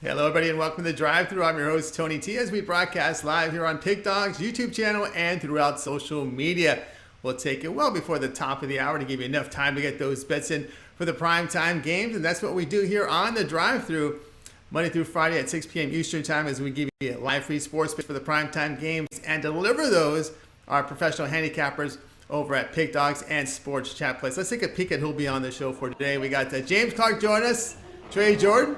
Hello, everybody, and welcome to the Drive-Thru. I'm your host, Tony T, as we broadcast live here on Pig Dog's YouTube channel and throughout social media. We'll take it well before the top of the hour to give you enough time to get those bets in for the primetime games, and that's what we do here on the Drive-Thru, Monday through Friday at 6 p.m. Eastern Time, as we give you live free sports bets for the primetime games and deliver those, our professional handicappers over at Pig Dogs and Sports Chat Place. Let's take a peek at who'll be on the show for today. We got James Clark joining us, Trey Jordan,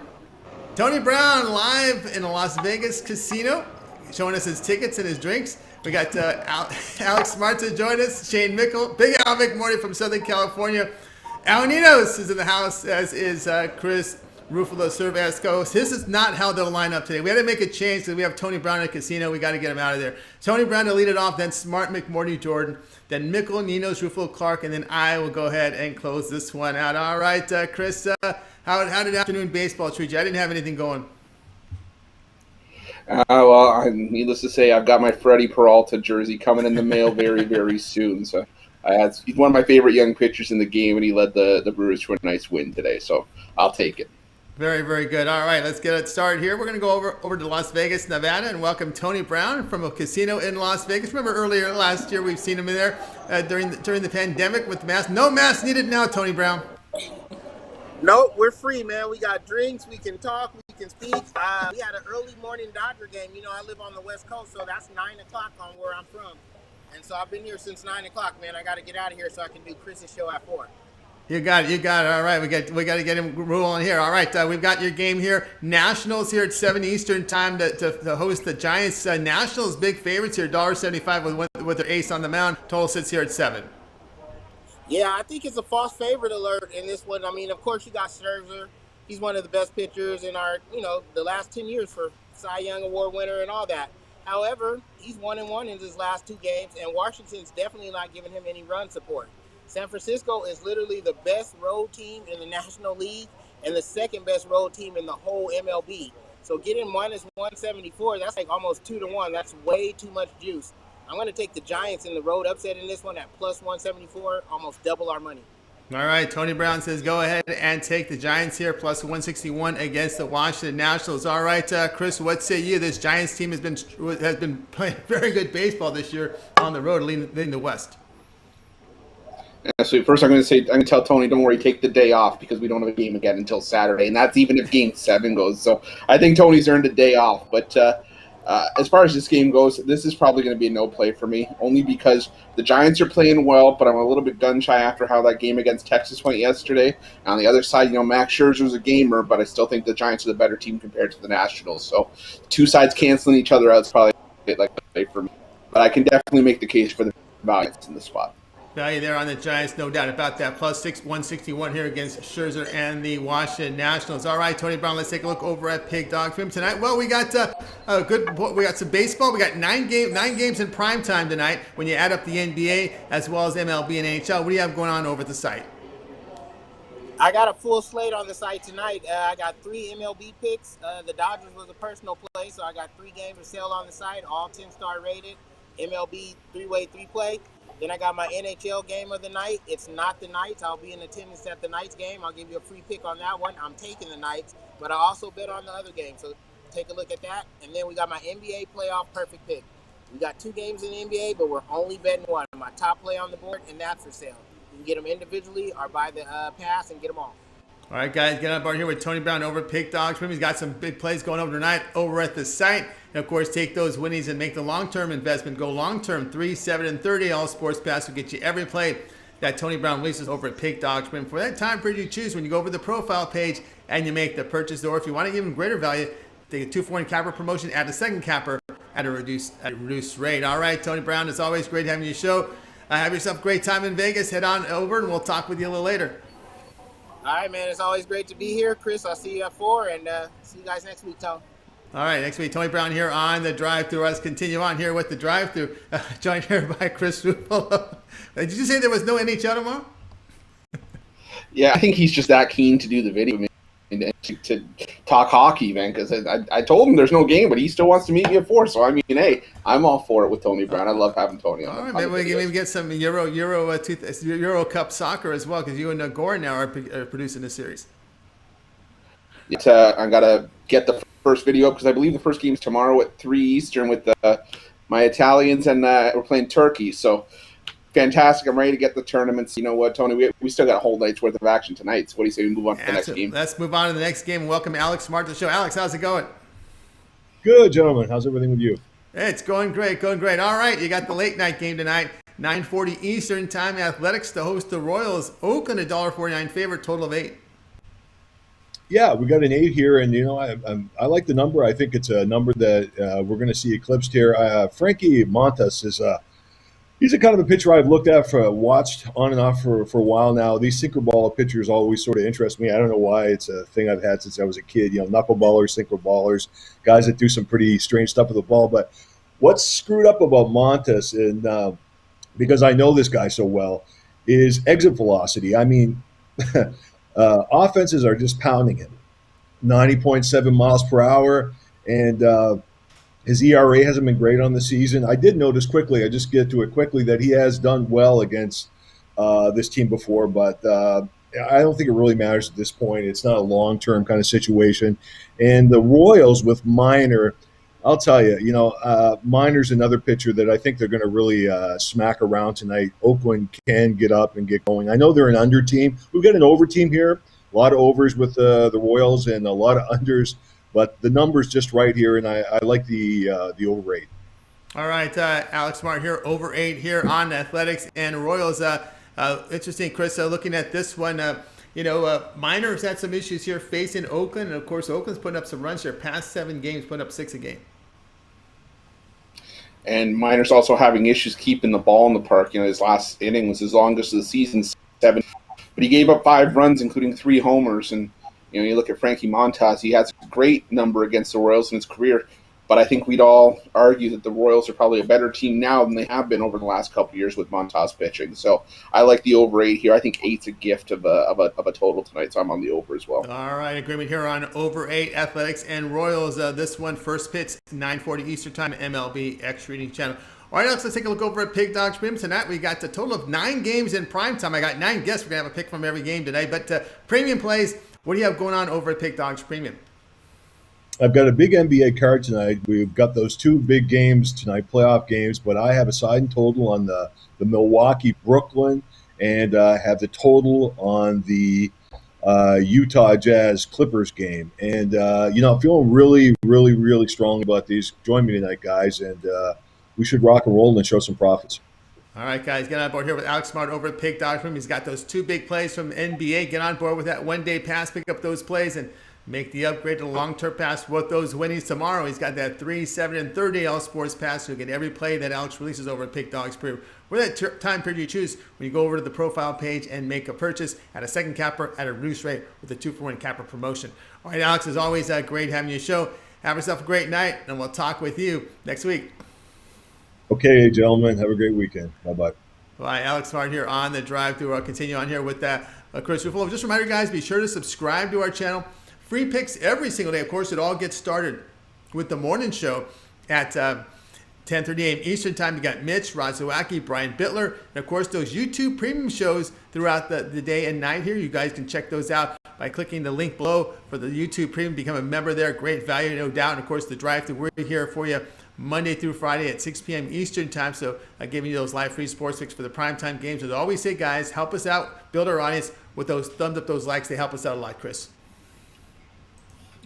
Tony Brown live in the Las Vegas casino, showing us his tickets and his drinks. We got Alex Marta join us, Shane Mickle, Big Al McMordie from Southern California. Ninos is in the house, as is Chris Ruffolo, Cervasco. This is not how they'll line up today. We had to make a change because we have Tony Brown in the casino. We got to get him out of there. Tony Brown to lead it off, then Smart, McMordie, Jordan, then Mickle, Ninos, Ruffolo, Clark, and then I will go ahead and close this one out. All right, Chris, how did afternoon baseball treat you? I didn't have anything going. Needless to say, I've got my Freddie Peralta jersey coming in the mail very, very soon. So he's one of my favorite young pitchers in the game, and he led the Brewers to a nice win today. So I'll take it. Very, very good. All right, let's get it started here. We're going to go over to Las Vegas, Nevada, and welcome Tony Brown from a casino in Las Vegas. Remember earlier last year we've seen him in there during the pandemic with the mask. No mask needed now, Tony Brown. No, we're free, man. We got drinks. We can talk. We can speak. We had an early morning Dodger game. You know, I live on the West Coast, so that's 9 o'clock on where I'm from. And so I've been here since 9 o'clock, man. I got to get out of here so I can do Chris's show at 4. You got it. All right, we got to get him rolling here. All right, we've got your game here. Nationals here at 7 Eastern time to host the Giants. Nationals big favorites here, $1.75 with their ace on the mound. Total sits here at 7. Yeah, I think it's a false favorite alert in this one. I mean, of course, you got Scherzer. He's one of the best pitchers in our, the last 10 years for Cy Young Award winner and all that. However, he's 1-1 in his last 2 games, and Washington's definitely not giving him any run support. San Francisco is literally the best road team in the National League and the second best road team in the whole MLB. So getting minus 174, that's like almost 2-1. That's way too much juice. I'm going to take the Giants in the road upset in this one at plus 174, almost double our money. All right, Tony Brown says go ahead and take the Giants here, plus 161 against the Washington Nationals. All right, Chris, what say you? This Giants team has been playing very good baseball this year on the road, leading the West. Yeah, so first I'm going to tell Tony, don't worry, take the day off because we don't have a game again until Saturday, and that's even if Game 7 goes. So I think Tony's earned a day off. But as far as this game goes, this is probably going to be a no play for me, only because the Giants are playing well, but I'm a little bit gun-shy after how that game against Texas went yesterday. On the other side, Max Scherzer's a gamer, but I still think the Giants are the better team compared to the Nationals. So two sides canceling each other out is probably a bit like a play for me. But I can definitely make the case for the Giants in the spot. Value there on the Giants, no doubt about that. Plus 161 here against Scherzer and the Washington Nationals. All right, Tony Brown, let's take a look over at Pig Dog Film tonight. Well, we got we got some baseball. We got 9 games in prime time tonight when you add up the NBA as well as MLB and NHL. What do you have going on over at the site? I got a full slate on the site tonight. I got 3 MLB picks. The Dodgers was a personal play, so I got 3 games for sale on the site, all 10-star rated. MLB 3-way 3-play. Then I got my NHL game of the night. It's not the Knights. I'll be in attendance at the Knights game. I'll give you a free pick on that one. I'm taking the Knights, but I also bet on the other game. So take a look at that. And then we got my NBA playoff perfect pick. We got 2 games in the NBA, but we're only betting one. My top play on the board, and that's for sale. You can get them individually or buy the pass and get them all. All right, guys, get on board here with Tony Brown over at Pig Dogs. He's got some big plays going over tonight over at the site. And, of course, take those winnings and make the long-term investment go long-term. 3, 7, and 30. All Sports Pass will get you every play that Tony Brown releases over at Pig Dogs. For that time period you choose when you go over the profile page and you make the purchase. Or if you want to give him greater value, take a 2-for-1 capper promotion, add a second capper at a reduced rate. All right, Tony Brown, it's always great having you show. Have yourself a great time in Vegas. Head on over, and we'll talk with you a little later. All right, man. It's always great to be here. Chris, I'll see you at 4, and see you guys next week, Tom. All right, next week, Tony Brown here on the Drive-Thru. Let's continue on here with the Drive-Thru. Joined here by Chris Ruffolo. Did you say there was no NHL tomorrow? Yeah, I think he's just that keen to do the video and to talk hockey, man, because I told him there's no game, but he still wants to meet me at 4. So, I mean, hey, I'm all for it with Tony Brown. I love having Tony on. All right, maybe we can get some Euro Cup soccer as well, because you and Gore now are producing a series. I got to get the first video up because I believe the first game's tomorrow at 3 Eastern with my Italians, and we're playing Turkey. So fantastic. I'm ready to get the tournaments. You know what, Tony? We still got a whole night's worth of action tonight. So what do you say we move on to the next game? Let's move on to the next game and welcome Alex Smart to the show. Alex, how's it going? Good, gentlemen. How's everything with you? It's going great, going great. All right, you got the late night game tonight, 9:40 Eastern time. Athletics to host the Royals. Oakland $1.49 favorite, total of 8. Yeah, we got an 8 here, and I like the number. I think it's a number that we're going to see eclipsed here. Frankie Montas is he's a kind of a pitcher I've looked at watched on and off for a while now. These sinker ball pitchers always sort of interest me. I don't know why. It's a thing I've had since I was a kid. Knuckleballers, sinker ballers, guys that do some pretty strange stuff with the ball. But what's screwed up about Montas, and because I know this guy so well, is exit velocity. I mean, offenses are just pounding him, 90.7 miles per hour, and his ERA hasn't been great on the season. I did notice quickly, I just get to it quickly, that he has done well against this team before, but I don't think it really matters at this point. It's not a long-term kind of situation. And the Royals with Minor, I'll tell you, Minor's another pitcher that I think they're going to really smack around tonight. Oakland can get up and get going. I know they're an under team. We've got an over team here, a lot of overs with the Royals and a lot of unders. But the number's just right here, and I like the over 8. All right, Alex Smart here, over 8 here on Athletics and Royals. Interesting, Chris, looking at this one, Minor's had some issues here facing Oakland, and of course, Oakland's putting up some runs here, past 7 games, putting up 6 a game. And Minor's also having issues keeping the ball in the park. His last inning was his longest of the season, 7. But he gave up 5 runs, including 3 homers, and you look at Frankie Montas, he has a great number against the Royals in his career, but I think we'd all argue that the Royals are probably a better team now than they have been over the last couple of years with Montas pitching. So I like the over 8 here. I think 8's a gift of a total tonight, so I'm on the over as well. All right, agreement here on over 8, Athletics and Royals. This one, first pitch, 9:40 Eastern time, MLB X Reading Channel. All right, Alex, let's take a look over at Pig Dogs Premium. Tonight we got a total of 9 games in prime time. I got 9 guests. We're going to have a pick from every game today, but premium plays. What do you have going on over at Pig Dogs Premium? I've got a big NBA card tonight. We've got those 2 big games tonight, playoff games, but I have a side and total on the Milwaukee-Brooklyn, and I have the total on the Utah Jazz Clippers game. And, I'm feeling really, really, really strong about these. Join me tonight, guys, and we should rock and roll and show some profits. All right, guys, get on board here with Alex Smart over at Pig Dogs Room. He's got those 2 big plays from NBA. Get on board with that one-day pass, pick up those plays, and make the upgrade to the long-term pass with those winnings tomorrow. He's got that 3, 7, and 30 All Sports pass. You'll get every play that Alex releases over at Pig Dogs Premium. Or that time period you choose when you go over to the profile page and make a purchase at a second capper at a reduced rate with a 2-for-1 capper promotion. All right, Alex, as always, great having you on the show. Have yourself a great night, and we'll talk with you next week. Okay, gentlemen, have a great weekend. Bye-bye. All right, Alex Smart here on the drive-thru. I'll continue on here with Chris Ruffolo. Just a reminder, guys, be sure to subscribe to our channel. Free picks every single day. Of course, it all gets started with the morning show at 10:30 a.m. Eastern time. You got Mitch, Razowacki, Brian Bittler, and of course, those YouTube premium shows throughout the day and night here. You guys can check those out by clicking the link below for the YouTube premium. Become a member there. Great value, no doubt. And of course, the drive-thru, we're here for you Monday through Friday at 6 p.m. Eastern time. So giving you those live free sports picks for the primetime games. As I always say, guys, help us out, build our audience with those thumbs up, those likes. They help us out a lot, Chris.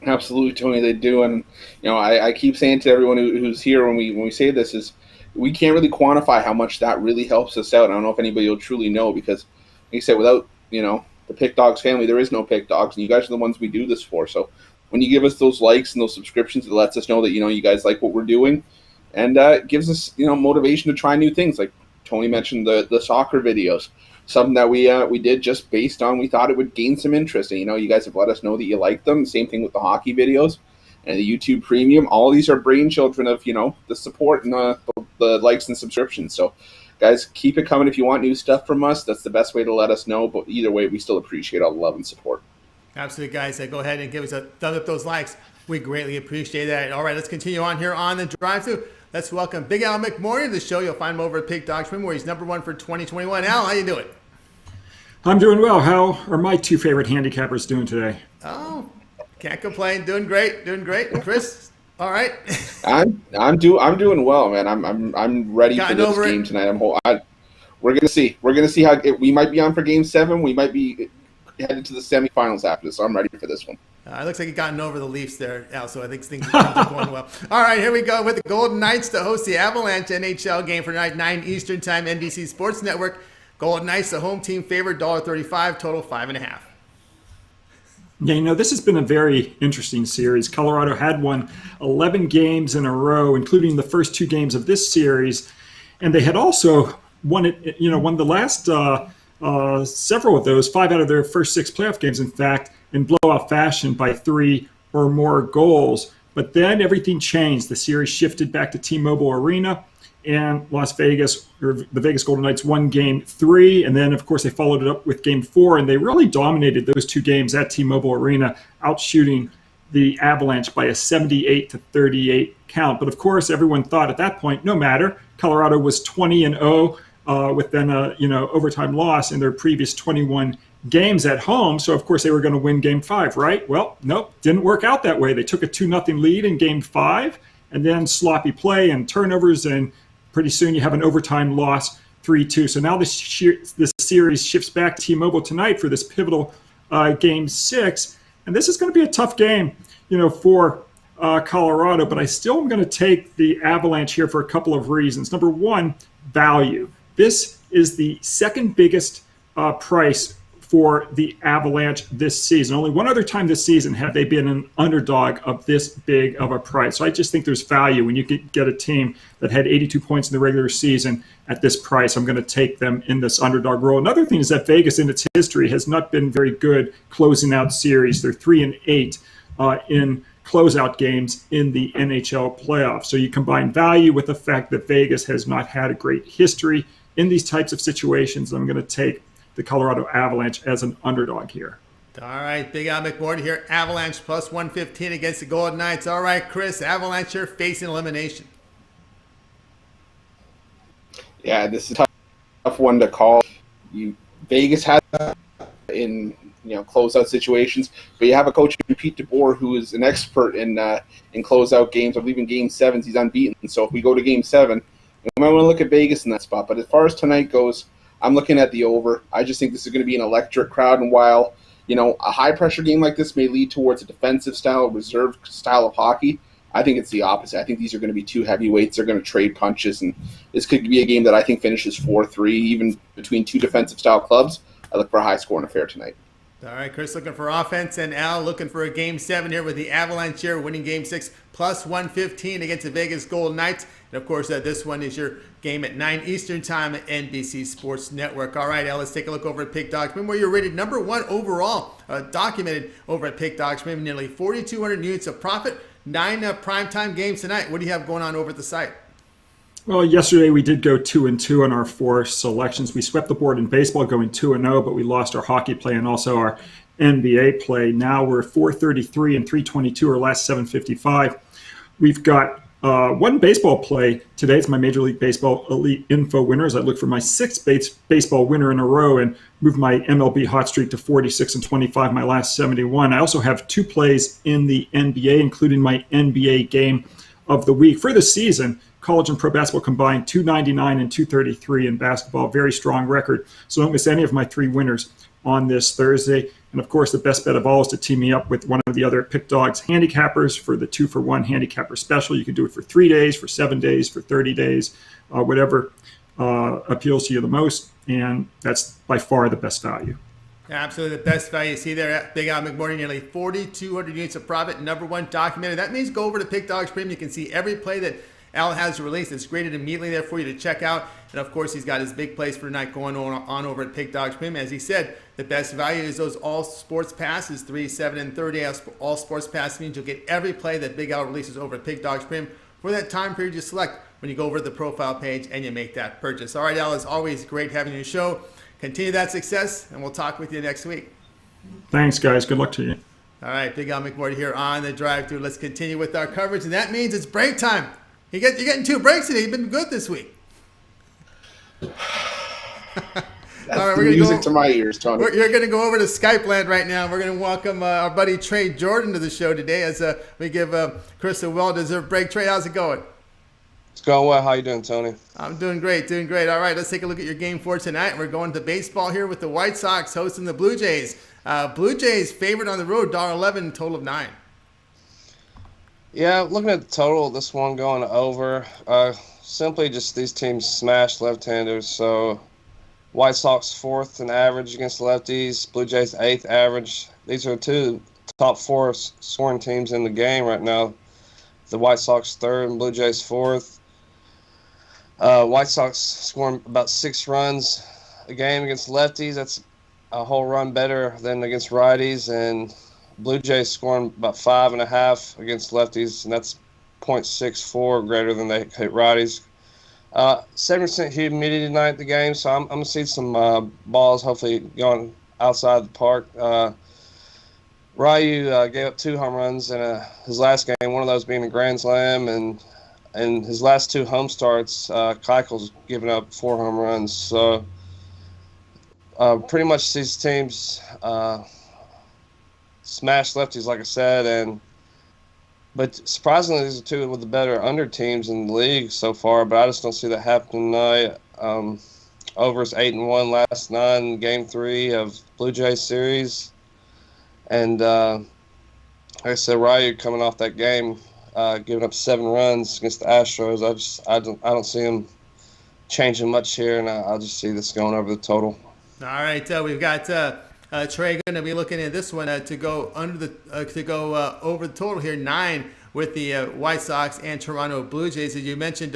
Absolutely, Tony, they do. And, I keep saying to everyone who's here when we say this is we can't really quantify how much that really helps us out. I don't know if anybody will truly know because, like you said, without, the Pick Dogs family, there is no Pick Dogs. And you guys are the ones we do this for. So when you give us those likes and those subscriptions, it lets us know that, you guys like what we're doing. And it gives us, motivation to try new things. Like Tony mentioned the soccer videos. Something that we did just based on we thought it would gain some interest. And, you guys have let us know that you like them. Same thing with the hockey videos and the YouTube Premium. All these are brainchildren of, the support and the likes and subscriptions. So, guys, keep it coming if you want new stuff from us. That's the best way to let us know. But either way, we still appreciate all the love and support. Absolutely, guys. Go ahead and give us a thumbs up, those likes. We greatly appreciate that. All right, let's continue on here on the drive-thru. Let's welcome Big Al McMordie to the show. You'll find him over at Pig Dogs Premium, where he's #1 for 2021. Al, how you doing? I'm doing well. How are my 2 favorite handicappers doing today? Oh, Can't complain. Doing great. Chris, all right. I'm doing well, man. I'm ready for this game tonight. We're gonna see. We're gonna see how we might be on for Game 7. We might be headed to the semifinals after this. So I'm ready for this one. It looks like you've gotten over the Leafs there, Al, so I think things are going well. All right, here we go with the Golden Knights to host the Avalanche NHL game for tonight, 9 Eastern Time, NBC Sports Network. Golden Knights, the home team favorite, $1.35, total 5.5. Yeah, this has been a very interesting series. Colorado had won 11 games in a row, including the first 2 games of this series, and they had also won the last several of those, 5 out of their first 6 playoff games, in fact, in blowout fashion by 3 or more goals. But then everything changed. The series shifted back to T-Mobile Arena, and the Vegas Golden Knights won Game 3, and then, of course, they followed it up with Game 4, and they really dominated those 2 games at T-Mobile Arena, outshooting the Avalanche by a 78-38 count. But, of course, everyone thought at that point, no matter, Colorado was 20-0 with then a overtime loss in their previous 21 games at home, so of course they were going to win Game 5, right? Well, nope, didn't work out that way. They took a 2-0 lead in Game 5, and then sloppy play and turnovers, and pretty soon you have an overtime loss, 3-2. So now this series shifts back to T-Mobile tonight for this pivotal Game 6, and this is going to be a tough game, for Colorado, but I still am going to take the Avalanche here for a couple of reasons. Number one, value. This is the second biggest price for the Avalanche this season. Only one other time this season have they been an underdog of this big of a price. So I just think there's value when you get a team that had 82 points in the regular season at this price. I'm going to take them in this underdog role. Another thing is that Vegas in its history has not been very good closing out series. They're 3-8 in closeout games in the NHL playoffs. So you combine value with the fact that Vegas has not had a great history in these types of situations. I'm going to take the Colorado Avalanche as an underdog here. All right, Big Al McMordie here. Avalanche plus 115 against the Golden Knights. All right, Chris, Avalanche here facing elimination. Yeah, this is a tough one to call. Vegas has in closeout situations, but you have a coach in Pete DeBoer who is an expert in closeout games. I believe in Game 7s he's unbeaten. So if we go to Game 7, we might want to look at Vegas in that spot. But as far as tonight goes, I'm looking at the over. I just think this is going to be an electric crowd, and while a high-pressure game like this may lead towards a defensive style, reserved style of hockey, I think it's the opposite. I think these are going to be 2 heavyweights. They're going to trade punches, and this could be a game that I think finishes 4-3, even between 2 defensive-style clubs. I look for a high-scoring affair tonight. All right, Chris looking for offense, and Al looking for a Game 7 here with the Avalanche here winning Game 6 plus 115 against the Vegas Golden Knights. And, of course, this one is your game at 9 Eastern Time at NBC Sports Network. All right, Al, let's take a look over at Pick Dogs. Remember, you're rated number 1 overall, documented over at Pick Dogs. Remember, nearly 4,200 units of profit, 9 primetime games tonight. What do you have going on over at the site? Well, yesterday we did go 2-2 on our 4 selections. We swept the board in baseball going 2-0, but we lost our hockey play and also our NBA play. Now we're 433 and 322, our last 755. We've got 1 baseball play today. It's my Major League Baseball Elite Info winners. I look for my 6th baseball winner in a row and move my MLB hot streak to 46 and 25, my last 71. I also have 2 plays in the NBA, including my NBA game of the week. For the season, college and pro basketball combined, 299 and 233 in basketball. Very strong record. So don't miss any of my 3 winners on this Thursday. And, of course, the best bet of all is to team me up with one of the other Pick Dogs handicappers for the 2-for-1 handicapper special. You can do it for 3 days, for 7 days, for 30 days, whatever appeals to you the most. And that's by far the best value. Absolutely the best value. You see there at Big Al McMordie, nearly 4,200 units of profit, number 1 documented. That means go over to Pick Dogs Premium. You can see every play that Al has released. It's graded immediately there for you to check out. And, of course, he's got his big plays for tonight going on over at Pick Dogs Premium. As he said, the best value is those all sports passes, 3, 7, and 30. All sports pass means you'll get every play that Big Al releases over at Pick Dogs Premium for that time period you select when you go over to the profile page and you make that purchase. All right, Al, it's always great having you on the show. Continue that success, and we'll talk with you next week. Thanks, guys. Good luck to you. All right, Big Al McMordie here on the drive-thru. Let's continue with our coverage, and that means it's break time. You're getting 2 breaks today. You've been good this week. That's All right, the music to my ears, Tony. You're going to go over to Skype land right now. We're going to welcome our buddy Trey Jordan to the show today as we give Chris a well-deserved break. Trey, how's it going? It's going well. How you doing, Tony? I'm doing great, doing great. All right, let's take a look at your game for tonight. We're going to baseball here with the White Sox hosting the Blue Jays. Blue Jays favored on the road, $1.11, total of 9. Yeah, looking at the total, this one going over. Simply just these teams smash left-handers. So White Sox 4th in average against lefties, Blue Jays 8th average. These are two top 4 scoring teams in the game right now. The White Sox 3rd and Blue Jays 4th. White Sox scoring about 6 runs a game against lefties. That's a whole run better than against righties. And Blue Jays scoring about 5.5 against lefties, and that's 0.64 greater than they hit righties. 7% humidity tonight at the game, so I'm going to see some balls hopefully going outside the park. Ryu gave up 2 home runs in his last game, one of those being a grand slam, and his last 2 home starts, Keuchel's given up 4 home runs. So pretty much these teams smash lefties, like I said, but surprisingly, these are 2 of the better under teams in the league so far. But I just don't see that happening tonight. Overs 8-1 last 9, Game 3 of Blue Jays series, and like I said, Ryu coming off that game, giving up 7 runs against the Astros. I don't see him changing much here, and I'll just see this going over the total. All right, we've got Trey going to be looking at this one to go over the total here, 9 with the White Sox and Toronto Blue Jays. As you mentioned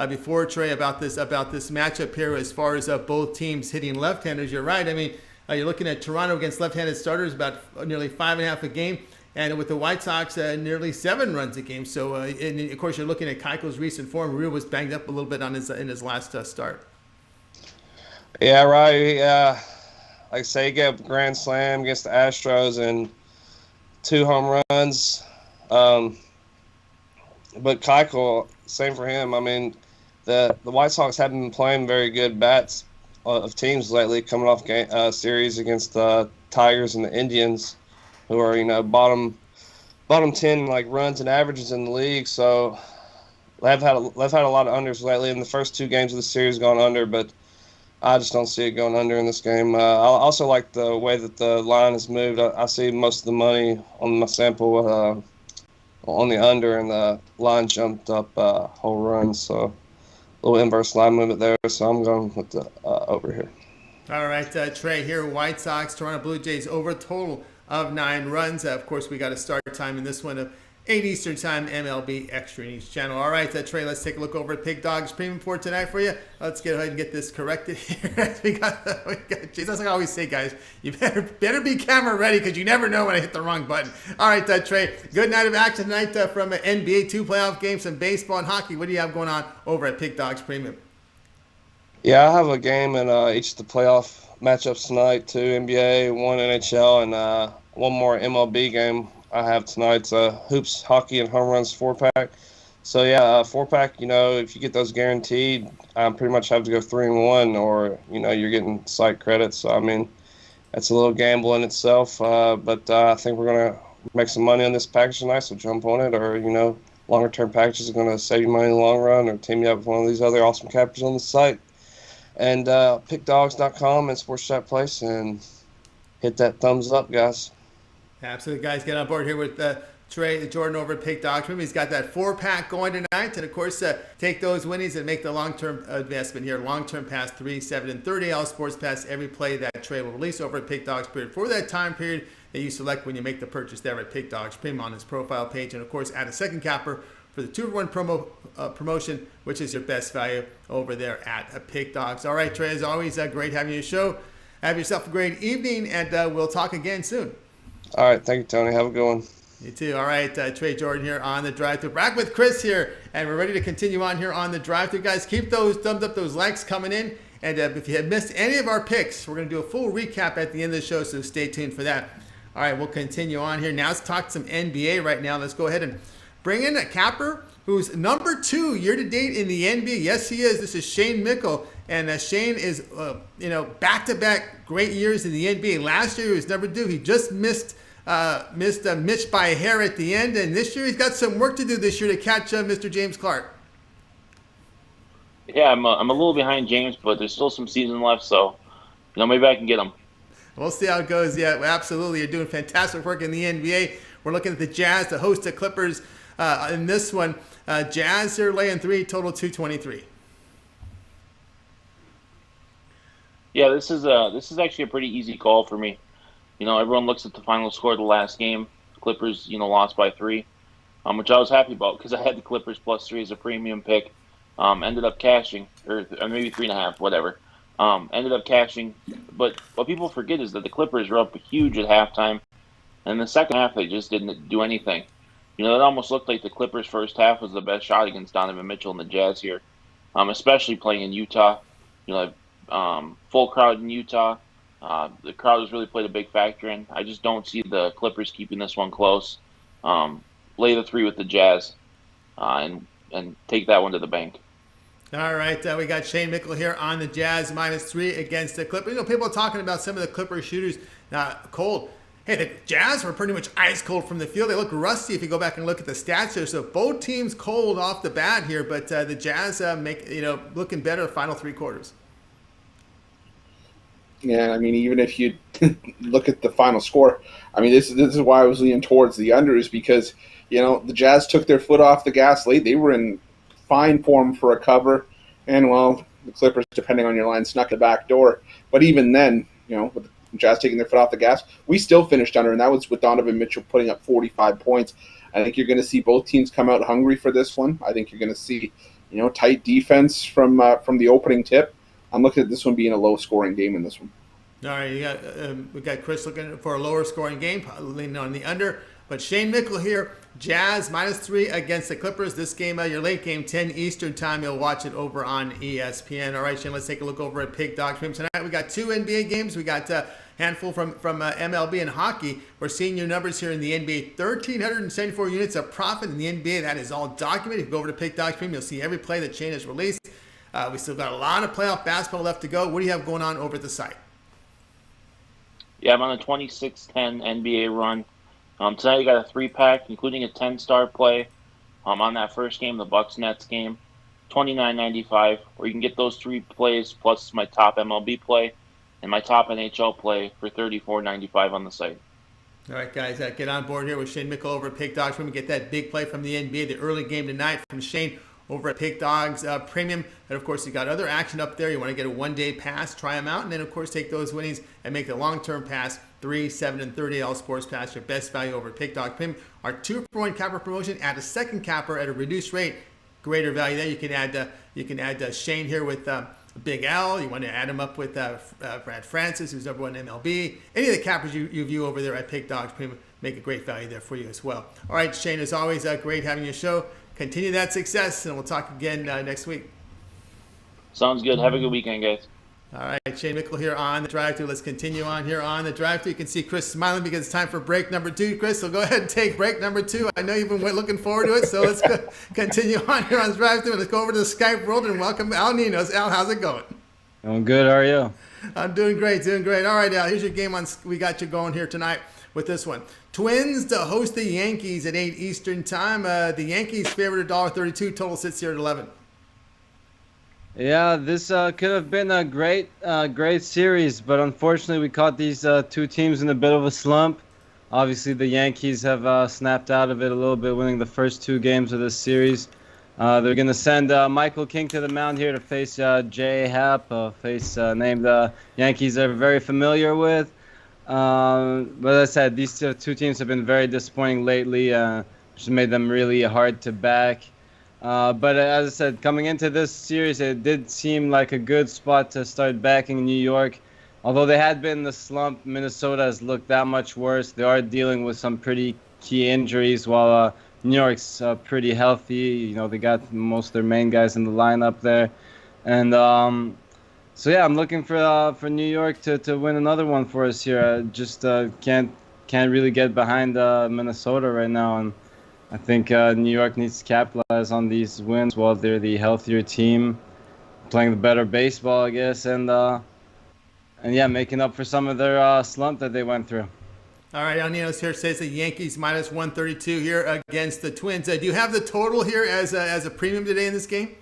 before, Trey, about this matchup here as far as both teams hitting left-handers. You're right. I mean, you're looking at Toronto against left-handed starters about nearly 5.5 a game, and with the White Sox nearly 7 runs a game. So, and of course, you're looking at Keuchel's recent form. Ryu was banged up a little bit in his last start. Yeah, Ryu. Like I say, he gave up a grand slam against the Astros and 2 home runs. But Keuchel, same for him. I mean, the White Sox haven't been playing very good bats of teams lately, coming off series against the Tigers and the Indians, who are bottom 10 like runs and averages in the league. So they've had a lot of unders lately. In the first 2 games of the series, gone under, but I just don't see it going under in this game. I also like the way that the line has moved. I see most of the money on my sample on the under, and the line jumped up whole run. So a little inverse line movement there. So I'm going with the over here. All right, Trey here, White Sox, Toronto Blue Jays over total of 9 runs. Of course, we got a start time in this one of 8 Eastern Time, MLB Extra in each channel. All right, Trey, let's take a look over at Pig Dogs Premium for tonight for you. Let's get ahead and get this corrected here. we got geez, that's like I always say, guys. You better be camera ready, because you never know when I hit the wrong button. All right, Trey, good night of action tonight from an NBA, 2 playoff games, some baseball and hockey. What do you have going on over at Pig Dogs Premium? Yeah, I have a game in each of the playoff matchups tonight, 2 NBA, 1 NHL, and 1 more MLB game I have tonight. Hoops, hockey, and home runs 4-pack. So yeah, 4-pack. If you get those guaranteed, I pretty much have to go 3-1, or you're getting site credits. So I mean, that's a little gamble in itself. But I think we're gonna make some money on this package tonight. So jump on it, or longer term packages are gonna save you money in the long run, or team you up with one of these other awesome captors on the site. And pickdogs.com and Sports Chat Place, and hit that thumbs up, guys. Absolutely, guys. Get on board here with Trey Jordan over at Pig Dogs. He's got that 4-pack going tonight. And, of course, take those winnings and make the long-term investment here. Long-term pass 3, 7, and 30 sports pass every play that Trey will release over at Pig Dogs period. For that time period that you select when you make the purchase there at Pig Dogs Premium on his profile page. And, of course, add a second capper for the 2-for-1 promotion, which is your best value over there at Pig Dogs. All right, Trey, as always, great having you on the show. Have yourself a great evening, and we'll talk again soon. All right. Thank you, Tony. Have a good one. You too. All right. Trey Jordan here on the drive-thru. Back with Chris here, and we're ready to continue on here on the drive-thru. Guys, keep those thumbs up, those likes coming in. And if you have missed any of our picks, we're going to do a full recap at the end of the show, so stay tuned for that. All right. We'll continue on here. Now let's talk some NBA right now. Let's go ahead and bring in a capper who's number 2 year-to-date in the NBA. Yes, he is. This is Shane Mickle. And Shane is, back-to-back great years in the NBA. Last year he was number 2. He just missed Mitch by a hair at the end. And this year he's got some work to do this year to catch Mr. James Clark. Yeah, I'm a little behind James, but there's still some season left, so maybe I can get him. We'll see how it goes. Yeah, absolutely. You're doing fantastic work in the NBA. We're looking at the Jazz to host the Clippers in this one. Jazz are laying 3, total 223. Yeah, this is actually a pretty easy call for me. Everyone looks at the final score of the last game. Clippers, lost by 3, which I was happy about because I had the Clippers +3 as a premium pick. Ended up cashing, or maybe 3.5, whatever. Ended up cashing, but what people forget is that the Clippers were up huge at halftime, and in the second half they just didn't do anything. It almost looked like the Clippers' first half was the best shot against Donovan Mitchell and the Jazz here, especially playing in Utah. Full crowd in Utah. The crowd has really played a big factor in. I just don't see the Clippers keeping this one close. Lay the 3 with the Jazz, and take that one to the bank. All right, we got Shane Mickle here on the Jazz -3 against the Clippers. People are talking about some of the Clippers shooters cold. Hey, the Jazz were pretty much ice cold from the field. They look rusty if you go back and look at the stats here. So both teams cold off the bat here, but the Jazz looking better the final 3 quarters. Yeah, I mean, even if you look at the final score, I mean, this is why I was leaning towards the unders because the Jazz took their foot off the gas late. They were in fine form for a cover, and the Clippers, depending on your line, snuck the back door. But even then, with the Jazz taking their foot off the gas, we still finished under, and that was with Donovan Mitchell putting up 45 points. I think you're going to see both teams come out hungry for this one. I think you're going to see, tight defense from the opening tip. I'm looking at this one being a low-scoring game in this one. All right, we got Chris looking for a lower-scoring game, leaning on the under. But Shane Mickle here, Jazz -3 against the Clippers. This game, your late game, 10 Eastern time. You'll watch it over on ESPN. All right, Shane, let's take a look over at Pig Dog Stream tonight. We got 2 NBA games. We got a handful from MLB and hockey. We're seeing your numbers here in the NBA. 1,374 units of profit in the NBA. That is all documented. If you go over to Pig Dog Stream, you'll see every play that Shane has released. We still got a lot of playoff basketball left to go. What do you have going on over at the site? Yeah, I'm on a 26-10 NBA run. Tonight I got a 3-pack, including a 10-star play. On that first game, the Bucks-Nets game, $29.95, where you can get those 3 plays plus my top MLB play and my top NHL play for $34.95 on the site. All right, guys, get on board here with Shane Mickle over at Pig Dogs. We're going to get that big play from the NBA, the early game tonight from Shane over at Pig Dogs Premium. And, of course, you got other action up there. You want to get a one-day pass, try them out, and then, of course, take those winnings and make the long-term pass 3, 7, and 30 all sports pass, your best value over at Pig Dog Premium. Our 2-for-1 capper promotion, add a second capper at a reduced rate, greater value there. You can add Shane here with Big L. You want to add him up with Brad Francis, who's number 1 in MLB. Any of the cappers you view over there at Pig Dogs Premium make a great value there for you as well. All right, Shane, as always, great having your show. Continue that success, and we'll talk again next week. Sounds good. Have a good weekend, guys. All right, Shane Mickle here on the drive-thru. Let's continue on here on the drive-thru. You can see Chris smiling because it's time for break number 2. Chris, so go ahead and take break number 2. I know you've been looking forward to it, so let's continue on here on the drive-thru. Let's go over to the Skype world and welcome Al Ninos. Al, how's it going? I'm good. How are you? I'm doing great, doing great. All right, Al, here's your game we got you going here tonight with this one. Twins to host the Yankees at 8 Eastern time. The Yankees favored $1.32. Total sits here at 11. Yeah, this could have been a great series, but unfortunately we caught these 2 teams in a bit of a slump. Obviously, the Yankees have snapped out of it a little bit, winning the first 2 games of this series. They're going to send Michael King to the mound here to face Jay Happ, a face name the Yankees are very familiar with. But as I said, these 2 teams have been very disappointing lately, which has made them really hard to back. But as I said, coming into this series, it did seem like a good spot to start backing New York. Although they had been in the slump, Minnesota has looked that much worse. They are dealing with some pretty key injuries, while New York's pretty healthy. You know, they got most of their main guys in the lineup there. And so yeah, I'm looking for New York to win another one for us here. I just can't really get behind Minnesota right now, and I think New York needs to capitalize on these wins while they're the healthier team, playing the better baseball, I guess, and yeah, making up for some of their slump that they went through. All right, Ninos here says the Yankees minus 132 here against the Twins. Do you have the total here as a premium today in this game?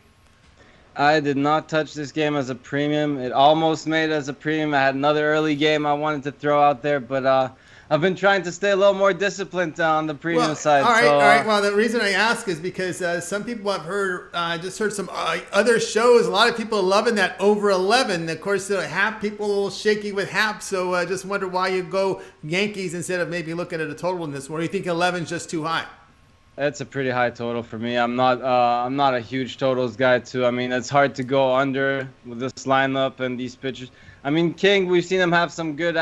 I did not touch this game as a premium. It almost made it as a premium. I had another early game I wanted to throw out there, but I've been trying to stay a little more disciplined on the premium side. All right. Well, the reason I ask is because some people have heard, just heard some other shows. A lot of people are loving that over 11. Of course, Hap people a little shaky with Hap, so I just wonder why you go Yankees instead of maybe looking at a total in this one. Or you think 11 is just too high? That's a pretty high total for me. I'm not a huge totals guy too. I mean, it's hard to go under with this lineup and these pitchers. I mean, King, we've seen him have some good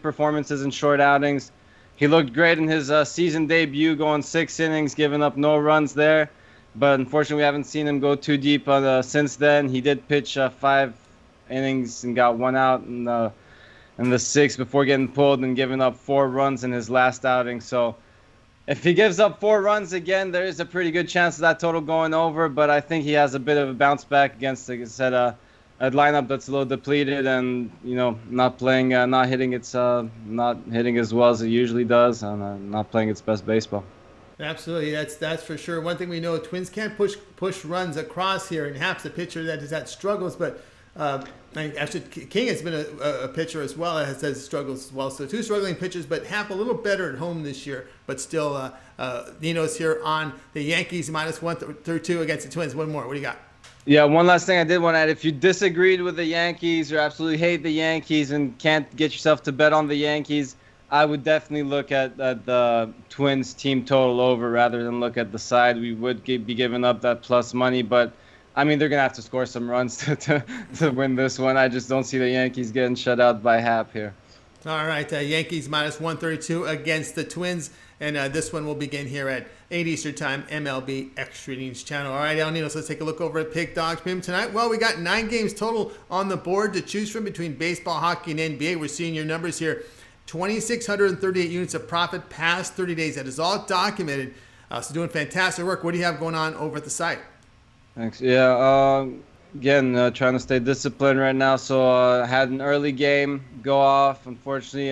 performances in short outings. He looked great in his season debut, going 6 innings, giving up no runs there. But unfortunately, we haven't seen him go too deep since then. He did pitch 5 innings and got 1 out in the 6th before getting pulled and giving up 4 runs in his last outing. So if he gives up 4 runs again, there is a pretty good chance of that total going over. But I think he has a bit of a bounce back against, like I said, a lineup that's a little depleted and not hitting as well as it usually does, and not playing its best baseball. Absolutely, that's for sure. One thing we know, Twins can't push runs across here, and Hap's a pitcher that struggles. But actually, King has been a pitcher as well that has struggles as well. So 2 struggling pitchers, but Hap a little better at home this year. But still, Ninos here on the Yankees minus 132 against the Twins. One more. What do you got? Yeah, one last thing I did want to add. If you disagreed with the Yankees or absolutely hate the Yankees and can't get yourself to bet on the Yankees, I would definitely look at the Twins team total over rather than look at the side. We would be giving up that plus money, but I mean, they're going to have to score some runs to win this one. I just don't see the Yankees getting shut out by Hap here. All right, Yankees minus 132 against the Twins. And this one will begin here at 8 Eastern Time, MLB Extra Innings channel. All right, Ninos, let's take a look over at Pick Dogs Premium tonight. Well, we got 9 games total on the board to choose from between baseball, hockey, and NBA. We're seeing your numbers here. 2,638 units of profit past 30 days. That is all documented. So doing fantastic work. What do you have going on over at the site? Thanks. Yeah, again, trying to stay disciplined right now. So I had an early game go off. Unfortunately,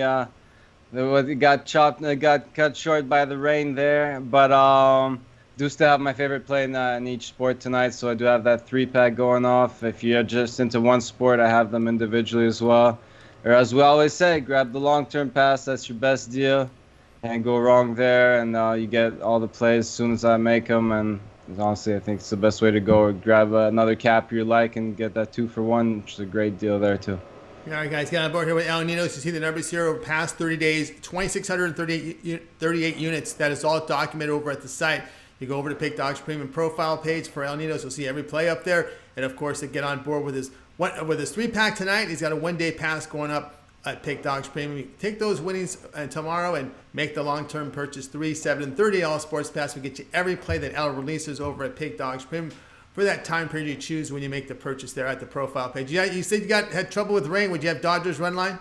it got cut short by the rain there, but do still have my favorite play in each sport tonight, so I do have that 3-pack going off. If you're just into one sport, I have them individually as well. Or as we always say, grab the long-term pass. That's your best deal. Can't go wrong there, and you get all the plays as soon as I make them. And honestly, I think it's the best way to go. Grab another cap you like and get that 2-for-1, which is a great deal there too. All right, guys, get on board here with Ninos. You see the numbers here over past 30 days, 2,638 units. That is all documented over at the site. You go over to Pick Dogs Premium profile page for Ninos. You'll see every play up there. And, of course, to get on board with his 3-pack tonight, he's got a 1-day pass going up at Pick Dogs Premium. You take those winnings tomorrow and make the long-term purchase 3, 7, and 30 all sports pass. We get you every play that Al releases over at Pick Dogs Premium for that time period you choose when you make the purchase there at the profile page. Yeah, you said you had trouble with rain. Would you have Dodgers run line?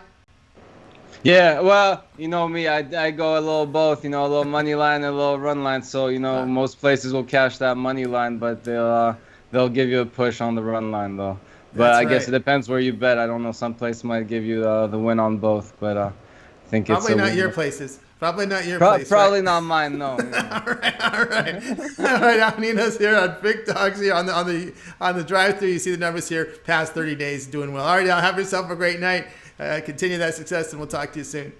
Yeah, well, you know me, I go a little both, a little money line and a little run line. So, most places will cash that money line, but they'll give you a push on the run line, though. But I guess it depends where you bet. I don't know. Some place might give you the win on both, but I think probably it's not your places. Probably not your place. Probably right? not mine. No. all right. Ninos here on Big Dogs here on the drive-through. You see the numbers here. Past 30 days, doing well. All right, Al, have yourself a great night. Continue that success, and we'll talk to you soon.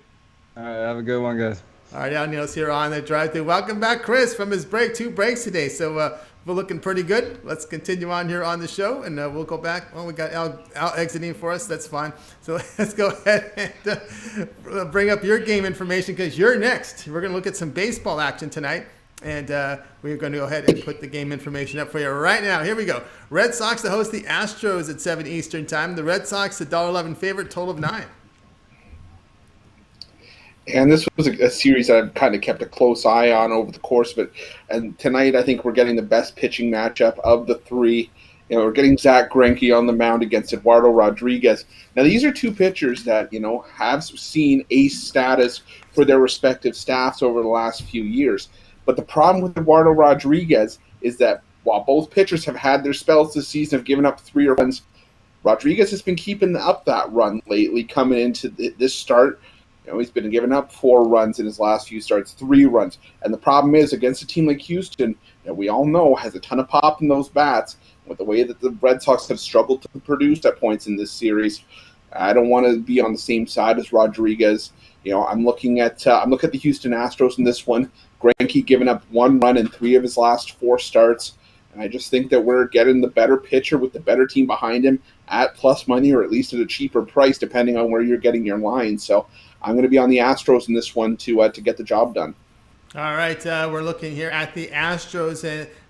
All right, have a good one, guys. All right, Al Ninos here on the drive-through. Welcome back, Chris, from his break. 2 breaks today, so we're looking pretty good. Let's continue on here on the show, and we'll go back. Well, we got Al exiting for us. That's fine. So let's go ahead and bring up your game information because you're next. We're going to look at some baseball action tonight, and we're going to go ahead and put the game information up for you right now. Here we go. Red Sox to host the Astros at 7 Eastern Time. The Red Sox, $1.11 favorite, total of 9. And this was a series that I've kind of kept a close eye on over the course of it. And tonight, I think we're getting the best pitching matchup of the 3. We're getting Zach Greinke on the mound against Eduardo Rodriguez. Now, these are 2 pitchers that, have seen ace status for their respective staffs over the last few years. But the problem with Eduardo Rodriguez is that while both pitchers have had their spells this season, have given up 3 runs, Rodriguez has been keeping up that run lately coming into this start. He's been giving up 4 runs in his last few starts, 3 runs. And the problem is, against a team like Houston, that we all know has a ton of pop in those bats, with the way that the Red Sox have struggled to produce at points in this series, I don't want to be on the same side as Rodriguez. I'm looking at the Houston Astros in this one. Greinke giving up 1 run in 3 of his last 4 starts. And I just think that we're getting the better pitcher with the better team behind him at plus money, or at least at a cheaper price, depending on where you're getting your line. So I'm going to be on the Astros in this one to get the job done. All right, we're looking here at the Astros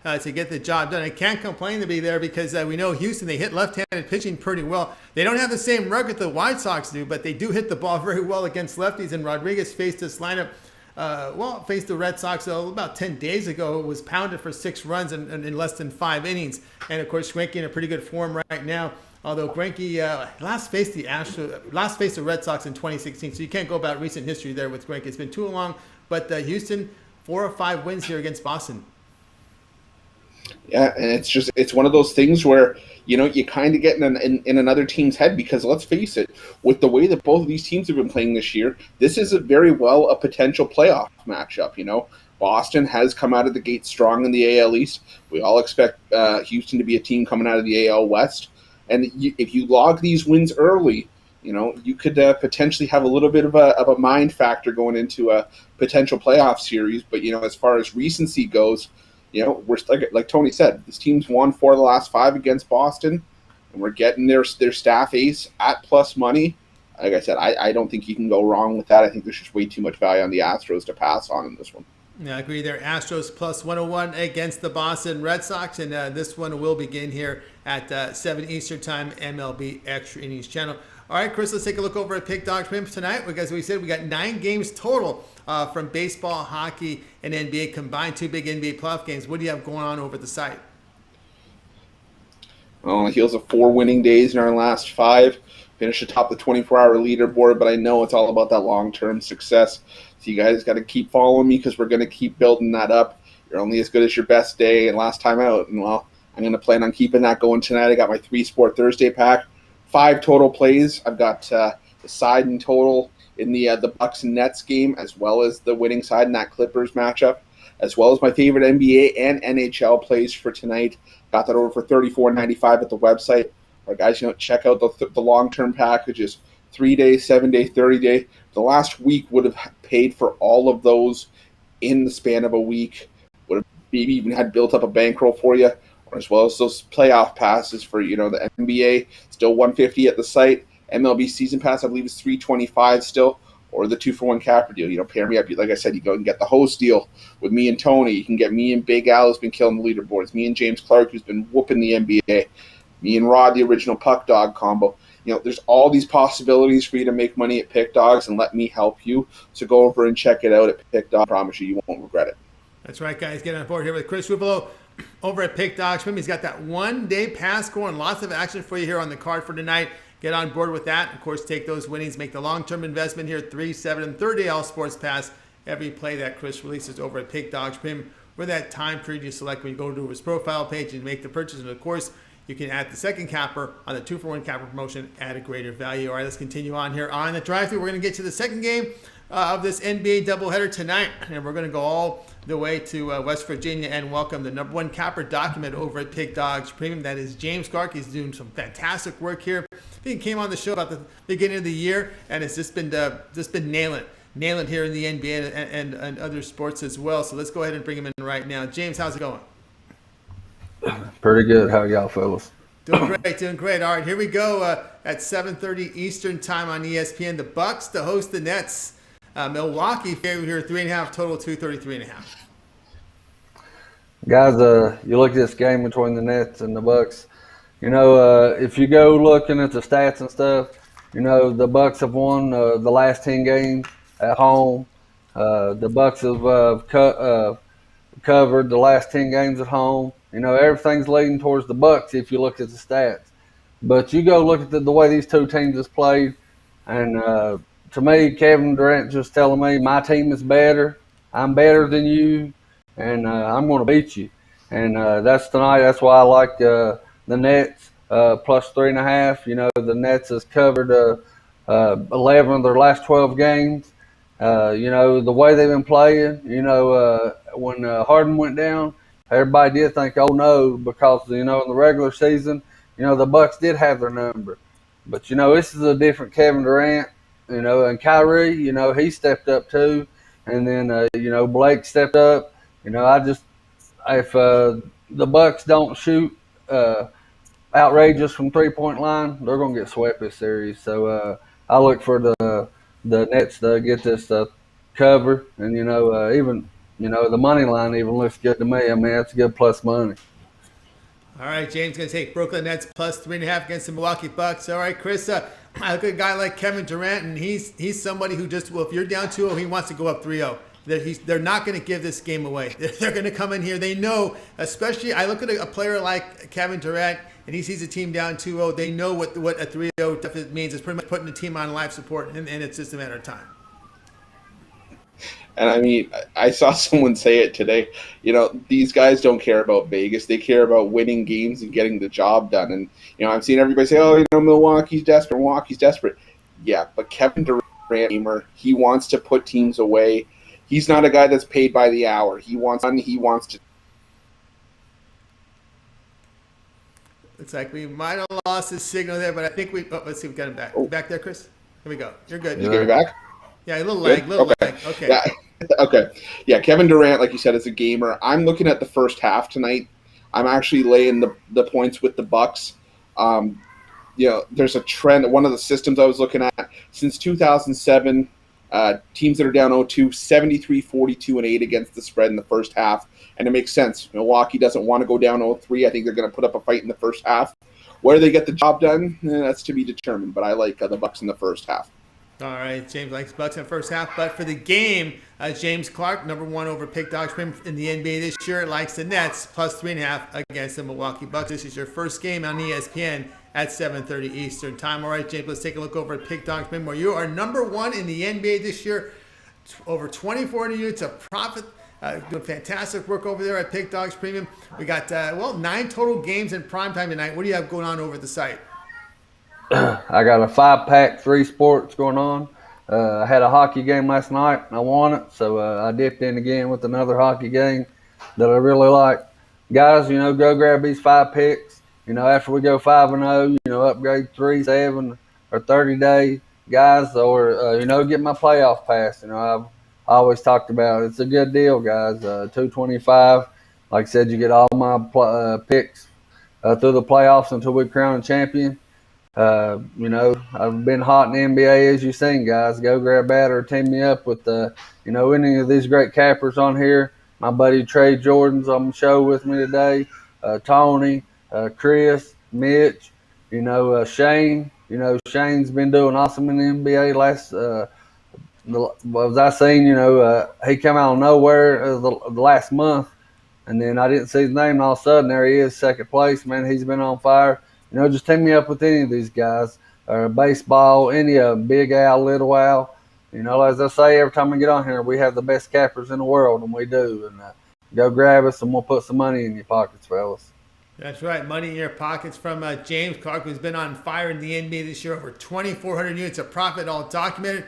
to get the job done. I can't complain to be there because we know Houston, they hit left-handed pitching pretty well. They don't have the same record the White Sox do, but they do hit the ball very well against lefties. And Rodriguez faced this lineup, faced the Red Sox about 10 days ago. It was pounded for 6 runs in less than 5 innings. And, of course, Greinke in a pretty good form right now. Although Greinke last faced the Red Sox in 2016, so you can't go about recent history there with Greinke. It's been too long. But Houston, 4 or 5 wins here against Boston. Yeah, and it's one of those things where you kind of get in another team's head, because let's face it, with the way that both of these teams have been playing this year, this is very well a potential playoff matchup. Boston has come out of the gate strong in the AL East. We all expect Houston to be a team coming out of the AL West, and if you log these wins early, you could potentially have a little bit of a mind factor going into a potential playoff series. But, as far as recency goes, we're like Tony said, this team's won 4 of the last 5 against Boston, and we're getting their staff ace at plus money. Like I said, I don't think you can go wrong with that. I think there's just way too much value on the Astros to pass on in this one. Yeah, I agree there. Astros plus 101 against the Boston Red Sox, and this one will begin here at 7 Eastern Time, MLB Extra Innings channel. All right, Chris, let's take a look over at Pick Dog Pimps tonight, because we said we got 9 games total from baseball, hockey, and NBA combined. 2 big NBA playoff games. What do you have going on over at the site? On the heels of 4 winning days in our last 5, finished atop the 24-hour leaderboard, but I know it's all about that long-term success. So you guys got to keep following me, because we're going to keep building that up. You're only as good as your best day and last time out. And, well, I'm going to plan on keeping that going tonight. I got my 3 Sport Thursday pack. 5 total plays. I've got the side and total in the Bucks and Nets game, as well as the winning side in that Clippers matchup, as well as my favorite NBA and NHL plays for tonight. Got that over for $34.95 at the website. All right, guys, check out the long-term packages, 3-day, 7-day, 30-day. The last week would have paid for all of those in the span of a week. Would have maybe even had built up a bankroll for you, as well as those playoff passes for the NBA, still $150 at the site. MLB season pass, I believe, is $325 still, or the 2-for-1 capper deal. Pair me up. Like I said, you go and get the host deal with me and Tony. You can get me and Big Al, who's been killing the leaderboards. Me and James Clark, who's been whooping the NBA. Me and Rod, the original Puck Dog combo. There's all these possibilities for you to make money at Pick Dogs, and let me help you. So go over and check it out at Pick Dog. I promise you won't regret it. That's right, guys. Get on board here with Chris Ruffolo over at Pick Dogs. He's got that 1-day pass going. Lots of action for you here on the card for tonight. Get on board with that. Of course, take those winnings. Make the long-term investment here. 3, 7, and 30 All Sports Pass. Every play that Chris releases over at Pick Dogs. For that time period you select when you go to his profile page and make the purchase. And, of course, you can add the second capper on the 2-for-1 capper promotion at a greater value. All right, let's continue on here on the drive-thru. We're going to get to the second game of this NBA doubleheader tonight, and we're going to go all the way to West Virginia and welcome the number 1 capper document over at Pick Dogs Premium. That is James Clark. He's doing some fantastic work here. He came on the show about the beginning of the year, and it's just been nailing here in the NBA and other sports as well. So let's go ahead and bring him in right now. James, how's it going? Pretty good. How y'all fellas? Doing great. All right, here we go at 7:30 Eastern Time on ESPN. The Bucks to host the Nets. Milwaukee favored here 3.5, total 233.5. Guys, you look at this game between the Nets and the Bucks. If you go looking at the stats and stuff, the Bucks have won the last 10 games at home. The Bucks have covered the last 10 games at home. Everything's leading towards the Bucks if you look at the stats. But you go look at the way these two teams have played, and to me, Kevin Durant just telling me my team is better. I'm better than you. and I'm going to beat you. And that's tonight. That's why I like the Nets plus 3.5. You know, the Nets has covered 11 of their last 12 games. You know, the way they've been playing, you know, when Harden went down, everybody did think, oh, no, because, you know, in the regular season, you know, the Bucks did have their number. But, you know, this is a different Kevin Durant, you know, and Kyrie, you know, he stepped up too. And then, you know, Blake stepped up. You know, if the Bucks don't shoot outrageous from three-point line, they're going to get swept this series. So I look for the Nets to get this cover. And, you know, even, you know, the money line even looks good to me. I mean, that's good plus money. All right, James going to take Brooklyn Nets plus 3.5 against the Milwaukee Bucks. All right, Chris, I look at a guy like Kevin Durant, and he's somebody who just, well, if you're down 2-0, he wants to go up 3-0. They're not going to give this game away. They're going to come in here. They know, especially, I look at a player like Kevin Durant, and he sees a team down 2-0. They know what a 3-0 means. It's pretty much putting the team on life support, and it's just a matter of time. And I mean, I saw someone say it today. You know, these guys don't care about Vegas. They care about winning games and getting the job done. And, you know, I'm seeing everybody say, oh, you know, Milwaukee's desperate. Yeah, but Kevin Durant, he wants to put teams away. He's not a guy that's paid by the hour. He wants to. Looks like we might have lost his signal there, but I think let's see, we got him back. Back there, Chris? Here we go. You're good. You get me back? Yeah, a little lag. Okay. Yeah. Okay. Yeah, Kevin Durant, like you said, is a gamer. I'm looking at the first half tonight. I'm actually laying the points with the Bucks. You know, there's a trend. One of the systems I was looking at since 2007, teams that are down 0-2, 73, 42, and 8 against the spread in the first half. And it makes sense. Milwaukee doesn't want to go down 0-3. I think they're going to put up a fight in the first half. Where they get the job done, that's to be determined. But I like the Bucks in the first half. All right, James likes Bucks in the first half. But for the game, James Clark, number one over Pick Dogs in the NBA this year, likes the Nets plus 3.5 against the Milwaukee Bucks. This is your first game on ESPN at 7:30 Eastern time. All right, James, let's take a look over at Pick Dogs where you are number one in the NBA this year, over 2,400 units of profit. Doing fantastic work over there at Pick Dogs Premium. We got 9 total games in primetime tonight. What do you have going on over at the site? I got a 5-pack, 3 sports going on. I had a hockey game last night, and I won it, so I dipped in again with another hockey game that I really like. Guys, you know, go grab these 5 picks. You know, after we go 5-0, you know, upgrade 3, 7, or 30-day guys, or, you know, get my playoff pass. You know, I've always talked about it. It's a good deal, guys. $225. Like I said, you get all my picks through the playoffs until we crown a champion. You know, I've been hot in the NBA, as you've seen, guys. Go grab that or team me up with, you know, any of these great cappers on here. My buddy Trey Jordan's on the show with me today. Tony, Chris, Mitch, you know, Shane. You know, Shane's been doing awesome in the NBA as I seen, you know, he came out of nowhere the last month, and then I didn't see his name, and all of a sudden there he is, second place. Man, he's been on fire. You know, just team me up with any of these guys, or baseball, any of them, Big Al, Little Al. You know, as I say, every time we get on here, we have the best cappers in the world, and we do. And go grab us, and we'll put some money in your pockets, fellas. That's right, money in your pockets from James Clark, who's been on fire in the NBA this year, over 2,400 units of profit, all documented.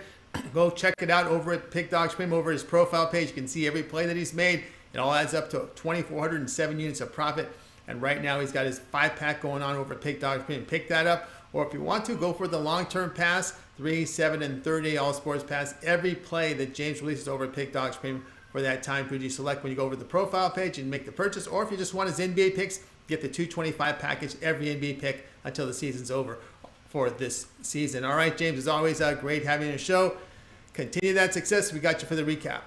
Go check it out over at Pick Dogs Premium, over his profile page. You can see every play that he's made. It all adds up to 2,407 units of profit. And right now he's got his 5-pack going on over at Pick Dogs Premium. Pick that up. Or if you want to, go for the long-term pass, 3, 7, and 30 all-sports pass. Every play that James releases over at Pick Dogs Premium for that time period. You select when you go over to the profile page and make the purchase. Or if you just want his NBA picks, get the 225 package, every NBA pick until the season's over for this season. All right, James, as always, great having you on the show. Continue that success. We got you for the recap.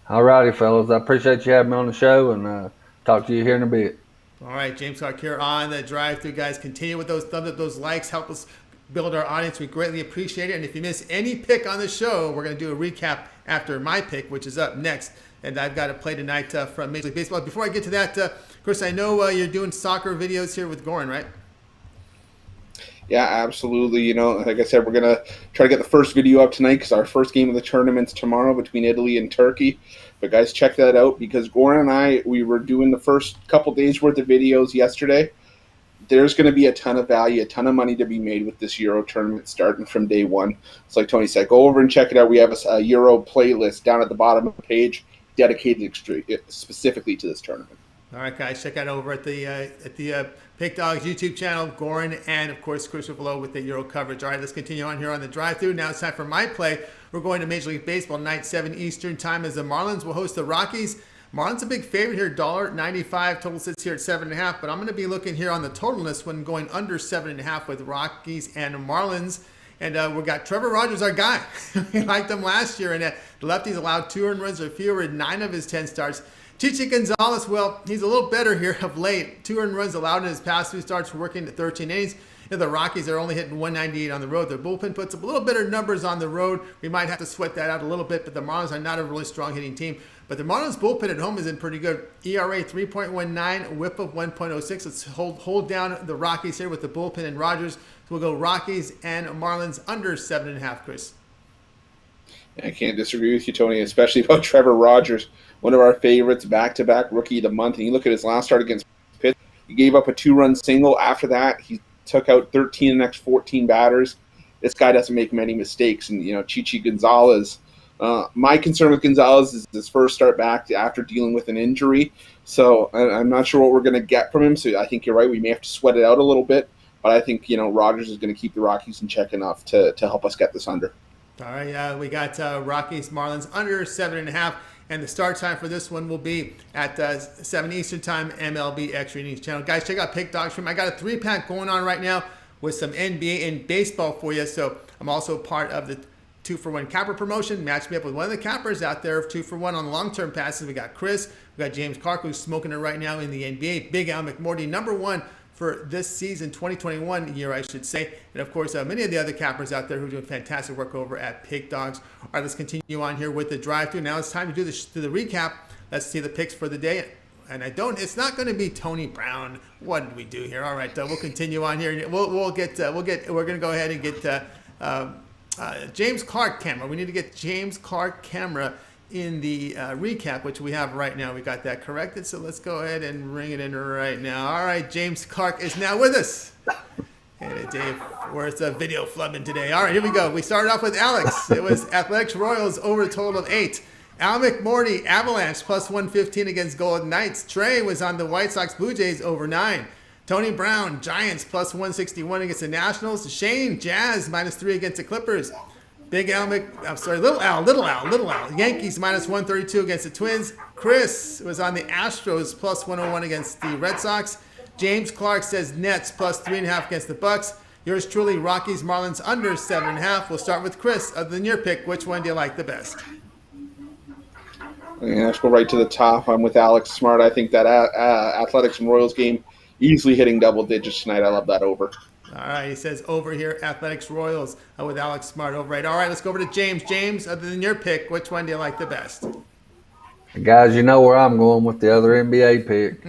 All righty, fellas. I appreciate you having me on the show, and talk to you here in a bit. All right, James Clark here on the drive-thru, guys. Continue with those thumbs up, those likes. Help us build our audience. We greatly appreciate it. And if you miss any pick on the show, we're going to do a recap after my pick, which is up next. And I've got a play tonight from Major League Baseball. Before I get to that, Chris, I know you're doing soccer videos here with Goran, right? Yeah, absolutely. You know, like I said, we're going to try to get the first video up tonight because our first game of the tournament's tomorrow between Italy and Turkey. But guys, check that out, because Goran and I, we were doing the first couple days worth of videos yesterday. There's going to be a ton of value, a ton of money to be made with this Euro tournament starting from day one. It's like Tony said, go over and check it out. We have a Euro playlist down at the bottom of the page dedicated specifically to this tournament. All right, guys, check out over at the Pick Dogs YouTube channel, Goran, and of course Chris Ruffolo with the Euro coverage. All right, let's continue on here on the drive-through. Now it's time for my play. We're going to Major League Baseball tonight, 7 Eastern time, as the Marlins will host the Rockies. Marlins a big favorite here, $1.95. Total sits here at 7.5. But I'm going to be looking here on the total list when going under 7.5 with Rockies and Marlins. And we got Trevor Rogers, our guy. We liked him last year, and the lefties allowed 2 earned runs or fewer in 9 of his 10 starts. Chichi Gonzalez, well, he's a little better here of late. 2 earned runs allowed in his past 2 starts, working at 13 innings. The Rockies are only hitting 198 on the road. Their bullpen puts up a little better numbers on the road. We might have to sweat that out a little bit, but the Marlins are not a really strong hitting team. But the Marlins bullpen at home is in pretty good. ERA 3.19, whip of 1.06. Let's hold down the Rockies here with the bullpen and Rogers. So we'll go Rockies and Marlins under 7.5, Chris. I can't disagree with you, Tony, especially about Trevor Rogers, one of our favorites, back-to-back Rookie of the Month. And you look at his last start against Pitt, he gave up a 2-run single. After that, he took out 13 of the next 14 batters. This guy doesn't make many mistakes. And, Chichi Gonzalez, my concern with Gonzalez is his first start back after dealing with an injury. So I'm not sure what we're going to get from him. So I think you're right. We may have to sweat it out a little bit. But I think, Rogers is going to keep the Rockies in check enough to help us get this under. All right, we got Rockies, Marlins under 7.5. And the start time for this one will be at 7 Eastern time, MLB Extra Innings channel. Guys, check out Pick Dog Stream. I got a 3-pack going on right now with some NBA and baseball for you. So I'm also part of the 2-for-1 capper promotion. Match me up with one of the cappers out there, 2-for-1 on the long-term passes. We got Chris. We got James Clark, who's smoking it right now in the NBA. Big Al McMordie, #1 for this season, 2021 year, I should say. And of course, many of the other cappers out there who are doing fantastic work over at Pick Dogs. All right, let's continue on here with the drive-through. Now it's time to do the recap. Let's see the picks for the day. And it's not going to be Tony Brown. What did we do here? All right, we'll continue on here. We're going to go ahead and get James Clark camera. We need to get James Clark camera in the recap, which we have right now. We got that corrected, so let's go ahead and ring it in right now. All right, James Clark is now with us. And Dave, where's the video flubbing today? All right, here we go. We started off with Alex. It was Athletics Royals over a total of 8. Al McMordie, Avalanche plus 115 against Golden Knights. Trey was on the White Sox Blue Jays over 9. Tony Brown, Giants plus 161 against the Nationals. Shane, Jazz -3 against the Clippers. Little Al. Yankees minus 132 against the Twins. Chris was on the Astros plus 101 against the Red Sox. James Clark says Nets plus 3.5 against the Bucks. Yours truly, Rockies, Marlins under 7.5. We'll start with Chris. Other than your pick, which one do you like the best? Let's go right to the top. I'm with Alex Smart. I think that Athletics and Royals game easily hitting double digits tonight. I love that over. All right, he says over here, Athletics Royals with Alex Smart over it. All right, let's go over to James. James, other than your pick, which one do you like the best? Guys, you know where I'm going with the other NBA pick.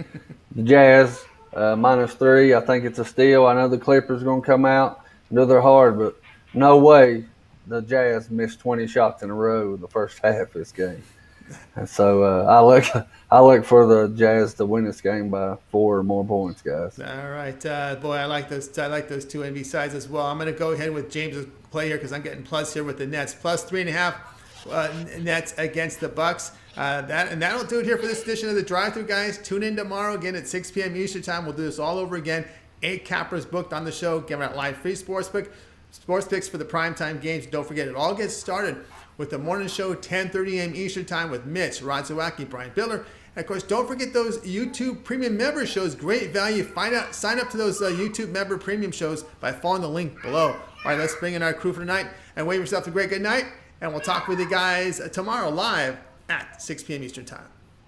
The Jazz, -3. I think it's a steal. I know the Clippers are going to come out and do their hard, but no way the Jazz missed 20 shots in a row in the first half of this game. And so I look for the Jazz to win this game by 4 or more points, guys. All right, boy, I like those two NBA sides as well. I'm going to go ahead with James' play here because I'm getting plus here with the Nets, plus 3.5 Nets against the Bucks. That'll do it here for this edition of the Drive-Thru, guys. Tune in tomorrow again at 6 p.m. Eastern time. We'll do this all over again. 8 cappers booked on the show, giving out live free sports picks for the primetime games. Don't forget, it all gets started with the morning show, 10:30 a.m. Eastern time with Mitch, Rod Zawacki, Brian Biller. And of course, don't forget those YouTube premium member shows. Great value. Sign up to those YouTube member premium shows by following the link below. All right, let's bring in our crew for tonight and wave yourself a great good night. And we'll talk with you guys tomorrow live at 6 p.m. Eastern time.